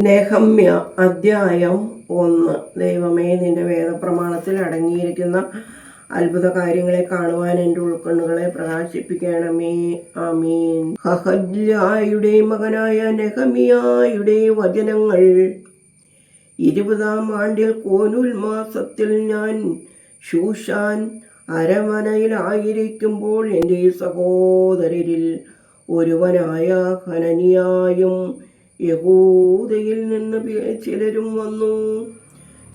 നെഹമ്യ അധ്യായം 1. ദൈവമേ, നിന്റെ വേദപ്രമാണത്തിൽ അടങ്ങിയിരിക്കുന്ന അത്ഭുത കാര്യങ്ങളെ കാണുവാൻ എൻ്റെ ഉൾക്കണ്ണുകളെ പ്രകാശിപ്പിക്കണമേ. ആമീൻ. ഹഹല്യായുടെ മകനായ നെഹമ്യായുടെ വചനങ്ങൾ. 20-ാം ആണ്ടിൽ കോനൂൽ മാസത്തിൽ ഞാൻ ശൂശാൻ അരമനയിലായിരിക്കുമ്പോൾ എൻ്റെ സഹോദരരിൽ ഒരുവനായ ഹനനിയായും യഹൂദയിൽ നിന്ന് ചിലരും വന്നു.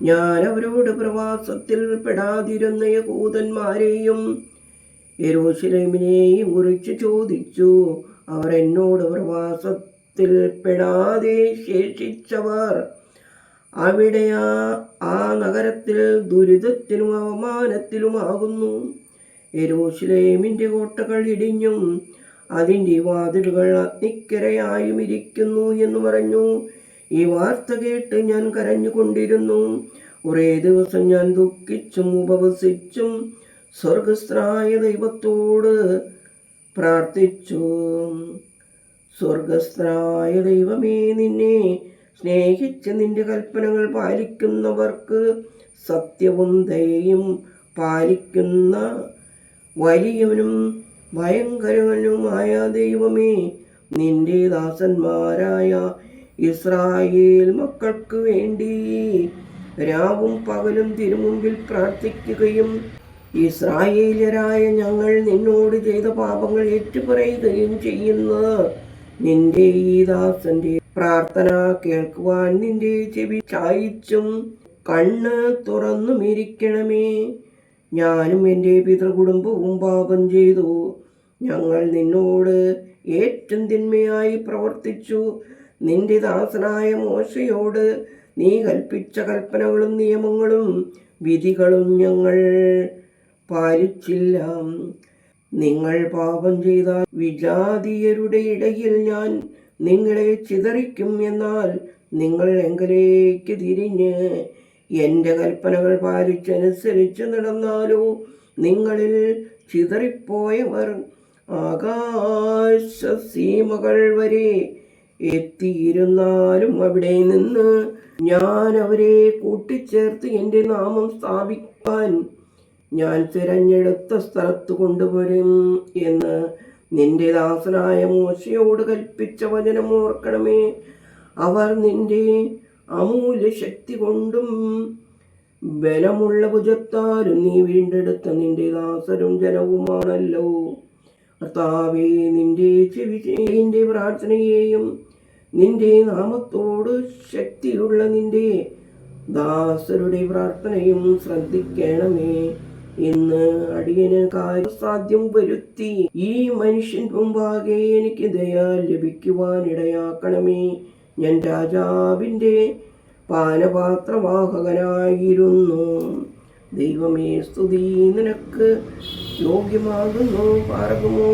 ഞാൻ അവരോട് പ്രവാസത്തിൽ പെടാതിരുന്ന യഹൂദന്മാരെയും യെരൂശലേമിനെയും കുറിച്ച് ചോദിച്ചു. അവർ എന്നോട്, പ്രവാസത്തിൽ പെടാതെ ശേഷിച്ചവർ അവിടെ ആ നഗരത്തിൽ ദുരിതത്തിലും അവമാനത്തിലുമാകുന്നു. യെരൂശലേമിൻ്റെ കോട്ടകൾ ഇടിഞ്ഞും അതിൻ്റെ വാതിലുകൾ അഗ്നിക്കരയായും ഇരിക്കുന്നു എന്ന് പറഞ്ഞു. ഈ വാർത്ത കേട്ട് ഞാൻ കരഞ്ഞുകൊണ്ടിരുന്നു. കുറേ ദിവസം ഞാൻ ദുഃഖിച്ചും ഉപവസിച്ചും സ്വർഗസ്ഥനായ ദൈവത്തോട് പ്രാർത്ഥിച്ചു. സ്വർഗസ്ഥനായ ദൈവമേ, നിന്നെ സ്നേഹിച്ച് നിന്റെ കൽപ്പനകൾ പാലിക്കുന്നവർക്ക് സത്യവും ദയയും പാലിക്കുന്ന വലിയവനും ഭയങ്കരവനുമായ ദൈവമേ, നിന്റെ ദാസന്മാരായ ഇസ്രായേൽ മക്കൾക്ക് വേണ്ടി രാവും പകലും തിരുമുമ്പിൽ പ്രാർത്ഥിക്കുകയും ഇസ്രായേല്യരായ ഞങ്ങൾ നിന്നോട് ചെയ്ത പാപങ്ങൾ ഏറ്റുപറയുകയും ചെയ്യുന്ന നിന്റെ ഈ ദാസന്റെ പ്രാർത്ഥന കേൾക്കുവാൻ നിന്റെ ചെവി ചായിച്ചും കണ്ണ് തുറന്നും ഇരിക്കണമേ. ഞാനും എൻ്റെ പിതൃകുടുംബവും പാപം ചെയ്തു. ഞങ്ങൾ നിന്നോട് ഏറ്റവും തിന്മയായി പ്രവർത്തിച്ചു. നിന്റെ ദാസനായ മോശയോട് നീ കൽപ്പിച്ച കൽപ്പനകളും നിയമങ്ങളും വിധികളും ഞങ്ങൾ പാലിച്ചില്ല. നിങ്ങൾ പാപം ചെയ്താൽ വിജാതീയരുടെ ഇടയിൽ ഞാൻ നിങ്ങളെ ചിതറിക്കും. എന്നാൽ നിങ്ങൾ എങ്കിലേക്ക് തിരിഞ്ഞ് എൻ്റെ കൽപ്പനകൾ പാലിച്ചനുസരിച്ച് നടന്നാലോ നിങ്ങളിൽ ചിതറിപ്പോയവർ ആകാശസീമകൾ വരെ എത്തിയിരുന്നാലും അവിടെ നിന്ന് ഞാൻ അവരെ കൂട്ടിച്ചേർത്ത് എൻ്റെ നാമം സ്ഥാപിക്കാൻ ഞാൻ തിരഞ്ഞെടുത്ത സ്ഥലത്ത് കൊണ്ടുവരും എന്ന് നിന്റെ ദാസനായ മോശയോട് കൽപ്പിച്ച വചനം ഓർക്കണമേ. അവർ നിന്റെ അമൂല്യ ശക്തി കൊണ്ടും ബലമുള്ള ഭുജത്താലും നീ വീണ്ടെടുത്ത നിന്റെ ദാസരും ജനവുമാണല്ലോ. കർത്താവേ, നിന്റെ ചെവിയുടെ പ്രാർത്ഥനയെയും നിന്റെ നാമത്തോട് ശക്തിയുള്ള നിന്റെ ദാസരുടെ പ്രാർത്ഥനയും ശ്രദ്ധിക്കണമേ. ഇന്ന് അടിയന് കാര്യസാധ്യം വരുത്തി ഈ മനുഷ്യൻ മുമ്പാകെ എനിക്ക് ദയ ലഭിക്കുവാൻ ഇടയാക്കണമേ. ഞാൻ രാജാവിൻ്റെ പാനപാത്രവാഹകനായിരുന്നു. ദൈവമേ, സ്തുതി നിനക്ക് യോഗ്യമാകുന്നു. പാർക്കുമോ